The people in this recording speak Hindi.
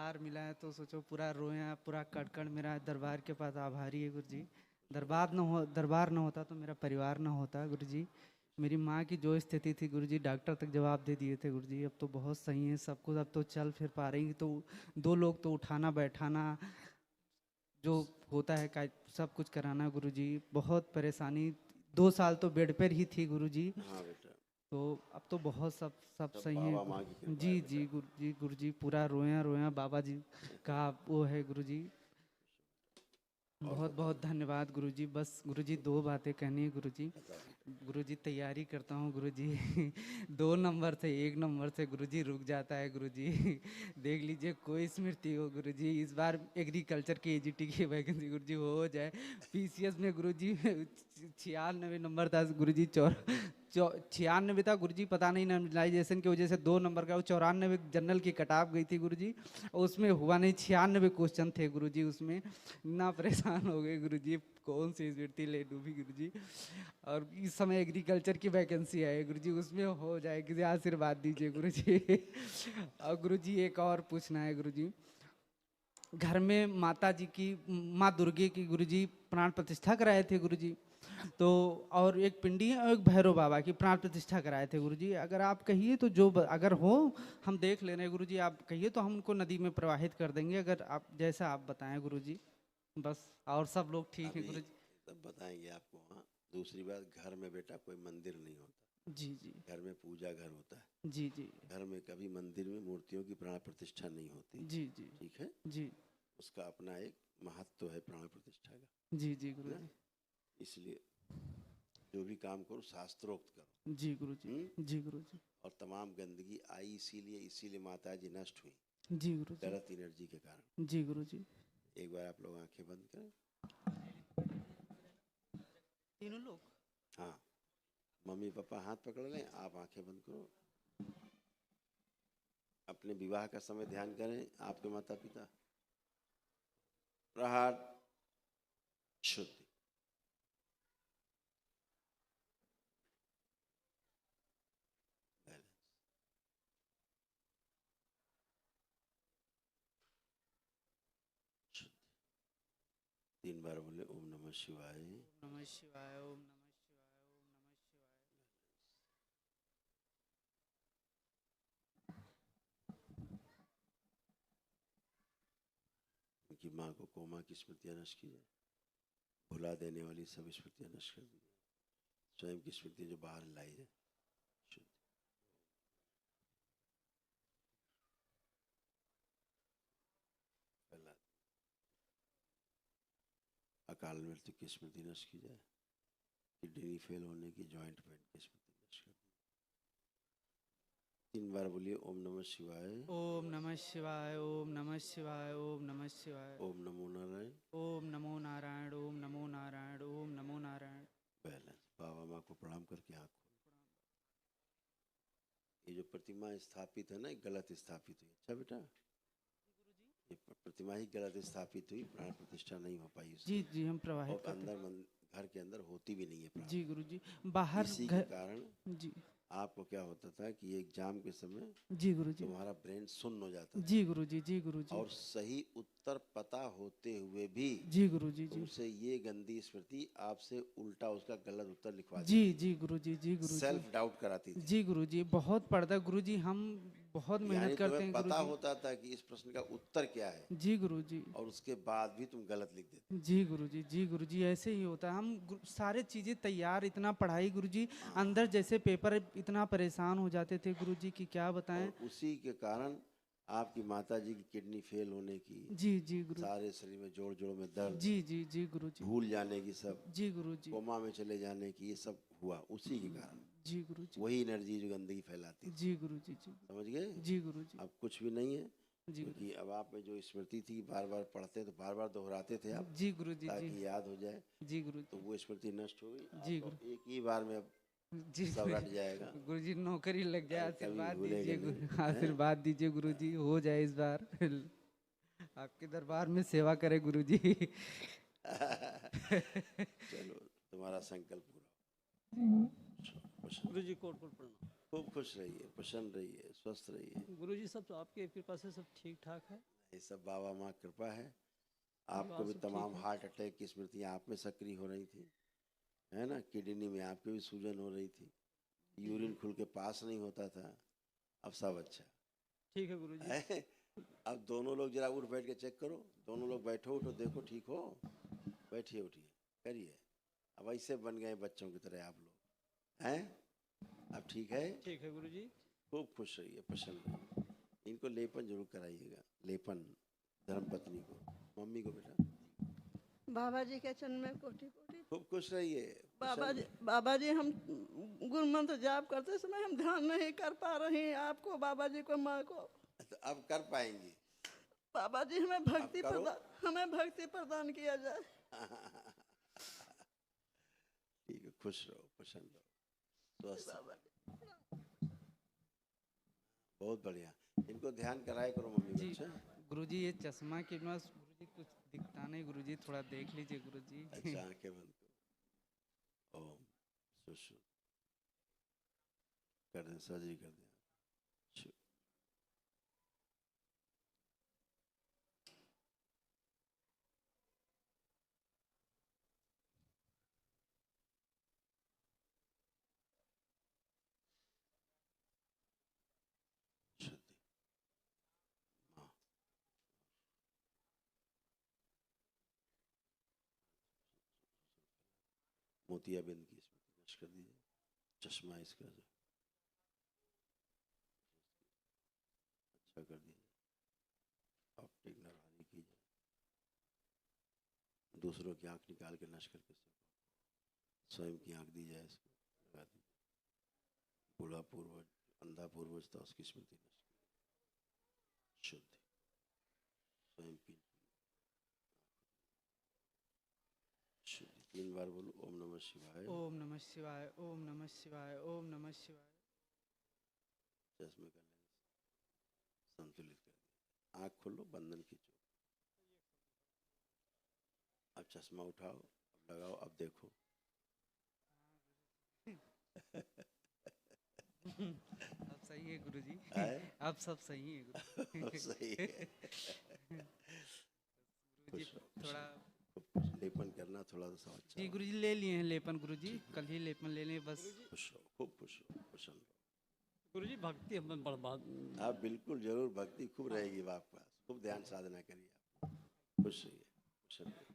दरबार मिला है तो सोचो पूरा रोया, पूरा कड़कड़ मेरा दरबार के पास आभारी है गुरु जी। दरबार न होता तो मेरा परिवार न होता गुरु जी। मेरी माँ की जो स्थिति थी गुरु जी, डॉक्टर तक जवाब दे दिए थे गुरु जी। अब तो बहुत सही है सब कुछ, अब तो चल फिर पा रही। तो दो लोग तो उठाना बैठाना जो होता है का सब कुछ कराना गुरु जी, बहुत परेशानी। 2 साल तो बेड पर ही थी गुरु जी। हाँ बेटा, तो अब तो बहुत सब सब सही है बाबा माँ की कृपा जी है जी बेटा। गुरु जी। गुरु जी पूरा रोया रोया बाबा जी का वो है गुरु जी। और बहुत बताओ, बहुत धन्यवाद गुरु जी। बस गुरु जी 2 बातें कहनी है गुरु जी। बताओ बेटा। गुरु जी तैयारी करता हूँ गुरु जी। 2 नंबर से 1 नंबर से गुरु जी रुक जाता है गुरु जी। देख लीजिए कोई स्मृति हो गुरु जी। इस बार एग्रीकल्चर की एजीटी की वैकेंसी गुरु जी हो जाए। पीसीएस में गुरु जी 96 नंबर था गुरु जी। 96 था गुरु जी, पता नहीं नॉर्मलाइजेशन की वजह से 2 नंबर का वो 94 जनरल की कटाव गई थी गुरु जी। उसमें हुआ नहीं, 96 क्वेश्चन थे गुरु जी उसमें। ना परेशान हो गए गुरु जी, कौन सी स्मृति ले डूबी गुरु जी। और इस समय एग्रीकल्चर की वैकेंसी है गुरु जी, उसमें हो जाएगी, आशीर्वाद दीजिए गुरु जी। और गुरु जी एक और पूछना है गुरु जी। घर में माता जी की, माँ दुर्गे की गुरु जी प्राण प्रतिष्ठा कराए थे गुरु जी। तो और एक पिंडी है और एक भैरव बाबा की प्राण प्रतिष्ठा कराए थे गुरु जी। अगर आप कहिए तो अगर हो हम देख ले रहे हैं गुरु जी। आप कहिए तो हम उनको नदी में प्रवाहित कर देंगे, अगर आप जैसा आप बताएं गुरु जी। बस और सब लोग ठीक हैं अभी गुरु जी। तब बताएंगे आपको। हाँ, दूसरी बात, घर में बेटा कोई मंदिर नहीं होता, जी जी घर में पूजा घर होता है। जी जी घर में कभी मंदिर में मूर्तियों की प्राण प्रतिष्ठा नहीं होती। जी जी ठीक है, जी उसका अपना एक महत्व है प्राण प्रतिष्ठा का, जी जी है गुरु ना। जी। इसलिए जो भी काम करो शास्त्रोक्त करो। जी गुरु जी। हम्म? जी गुरु जी। और तमाम गंदगी आई इसीलिए इसीलिए माता जी नष्ट हुई, जी गुरु जी। गलत एनर्जी के कारण। जी गुरु जी। एक बार आप लोग आंखें बंद करें। तीनों लोग। हाँ, मम्मी पापा हाथ पकड़ लें, आप आंखें बंद करो। अपने विवाह का समय ध्यान करें, आपके माता पिता। प्रहार शुद्धि। बैलेंस। 3 बार बोले ओम नमः शिवाय। ओम नमः शिवाय, ओम नमः शिवाय, ओम नमः शिवाय। उनकी माँ को कोमा की स्मृतियाँ नष्ट की जाए, भुला देने वाली सब स्मृतियाँ नष्ट कर दी जाए, स्वयं की स्मृति जो बाहर लाई जाए। शुद्ध। पहला, अकाल मृत्यु की स्मृति नष्ट की जाए, किडनी फेल होने की, जॉइंट पेन की स्मृति नष्ट कर दी। 3 बार बोलिए ओम नमः शिवाय। ओम नमः शिवाय, ओम नमः शिवाय, ओम नमः शिवाय। ओम नमो नारायण। ओम नमो नारायण, ओम नमो नारायण, ओम नमो नारायण। बैलेंस। बाबा माँ को प्रणाम करके आँख खोलो। ये जो प्रतिमा स्थापित है ना, गलत स्थापित हुई। अच्छा बेटा, ये प्रतिमा ही गलत स्थापित हुई, प्राण प्रतिष्ठा नहीं हो पाई जी उसकी। जी हम प्रवाहित और करते। अंदर घर के अंदर होती भी नहीं है प्राण जी गुरु जी। प्रतिष्ठा। बाहर इसी के घर। कारण जी आपको क्या होता था कि एग्जाम के समय जी गुरु जी। तुम्हारा ब्रेन सुन्न हो जाता था, जी गुरु जी। जी गुरु जी। और सही उत्तर पता होते हुए भी जी गुरु जी। जी तुमसे ये गंदी स्मृति आपसे उल्टा उसका गलत उत्तर लिखवा जी देती थी, जी गुरु जी। जी गुरु जी। सेल्फ डाउट कराती थी। जी गुरु जी बहुत पढ़ता गुरु जी, हम बहुत मेहनत यानी करते तुम्हें हैं गुरु पता जी। होता था कि इस प्रश्न का उत्तर क्या है, जी गुरु जी। और उसके बाद भी तुम गलत लिख देते। जी गुरु जी। जी गुरु जी ऐसे ही होता है। हम सारे चीज़ें तैयार, इतना पढ़ाई गुरु जी, हाँ, अंदर जैसे पेपर इतना परेशान हो जाते थे गुरु जी कि क्या बताएं। और उसी के कारण आपकी माता जी की किडनी फेल होने की, जी जी गुरु। सारे शरीर में जोड़ जोड़ में दर्द, जी जी जी गुरु जी। भूल जाने की, सब जी गुरु जी। कोमा में चले जाने की, ये सब हुआ उसी के कारण। जी गुरु जी। वही एनर्जी जो गंदगी फैलाती थी। जी गुरु जी। जी समझ गए। जी गुरु जी। अब कुछ भी नहीं है, जी गुरु क्योंकि अब आप में जो स्मृति थी, बार बार पढ़ते तो बार बार दोहराते थे आप, जी गुरु जी। जी ताकि याद हो जाए। जी गुरु तो जी। वो स्मृति नष्ट हो गई। जी आपको गुरु एक ही बार में अब जी। सब रट जाएगा, गुरु जी नौकरी लग जाए, अरे कभी आशीर्वाद भूलेंगे दीजिए नहीं गुरु, है। आशीर्वाद दीजिए गुरु जी, हो जाए इस बार। आपके दरबार में सेवा करे गुरु जी। चलो, तुम्हारा संकल्प पूरा हो। गुरु जी कोट कोट प्रणाम। खूब खुश रहिए, प्रसन्न रहिए, स्वस्थ रहिए। गुरु जी सब तो आपके कृपा से सब ठीक ठाक है। ये सब बाबा माँ कृपा है। आपको भी तमाम हार्ट अटैक की स्मृतियाँ आप में सक्रिय हो रही थी, है ना। किडनी में आपके भी सूजन हो रही थी, यूरिन खुल के पास नहीं होता था। अब सब अच्छा ठीक है गुरुजी। है। अब दोनों लोग जरा उठ बैठ के चेक करो, दोनों लोग बैठो उठो, देखो ठीक हो, बैठिए उठिए करिए। अब ऐसे बन गए बच्चों की तरह आप लोग हैं। अब ठीक है, ठीक है गुरुजी। खूब खुश रहिए, प्रसन्न रहिए। इनको लेपन जरूर कराइएगा, लेपन धर्मपत्नी को, मम्मी को बेटा। बाबा जी के चरण में कोटि कोटि। खूब खुश रहिए, प्रसन्न। बाबा जी हम गुरु मंत्र जाप करते समय हम ध्यान नहीं कर पा रहे हैं आपको, बाबा जी को, माँ को। तो अब कर पाएंगी। बाबा जी हमें भक्ति प्रदान किया जाए। ठीक है, खुश रहो, प्रसन्न रहो, स्वस्थ रहो। बहुत बढ़िया। इनको ध्यान कराए करो मम्मी जी बच्चे। गुरुजी ये चश्मा के बिना गुरुजी कुछ दिखता नहीं गुरुजी, थोड़ा देख लीजिए गुरुजी। अच्छा, आंखें बंद करो। ओम सुशु कर दें, सर्जरी कर दें। शु। शुद्धि। हाँ। मोतियाबिंद की स्मृति नष्ट कर दीजिए। चश्मा इसका जो अच्छा कर दीजिए। ऑप्टिक नर्व हानि कीजिए। दूसरों की आंख निकाल के नष्ट करके स्वयं की आंख दी जाए, इसको लगा दीजिए। बूढ़ा पूर्वज, अंधा पूर्वज था, उसकी स्मृति नष्ट कीजिए। शुद्धि स्वयं की शुद्धि। 3 बार बोलो ओम नमः शिवाय। ओम नमः शिवाय, ओम नमः शिवाय, ओम नमः शिवाय। चश्मे का लेंस संतुलित कर दिया। आँख खोलो, बंधन खींचो। अब चश्मा उठाओ, अब लगाओ, अब देखो। अब सही है गुरुजी। आए? अब सब सही है गुरुजी। अब सही है। गुरुजी खुश रहो, थोड़ा लेपन करना थोड़ा सा अच्छा जी हो। गुरुजी ले लिए हैं लेपन गुरुजी, कल ही लेपन ले लें बस। खुश रहो, खूब खुश रहो, प्रसन्न रहो। गुरुजी भक्ति हमें बर्बाद। आप बिल्कुल जरूर, भक्ति खूब रहेगी आपके पास। खूब ध्यान साधना करिए आप। खुश रहिए, प्रसन्न रहिए।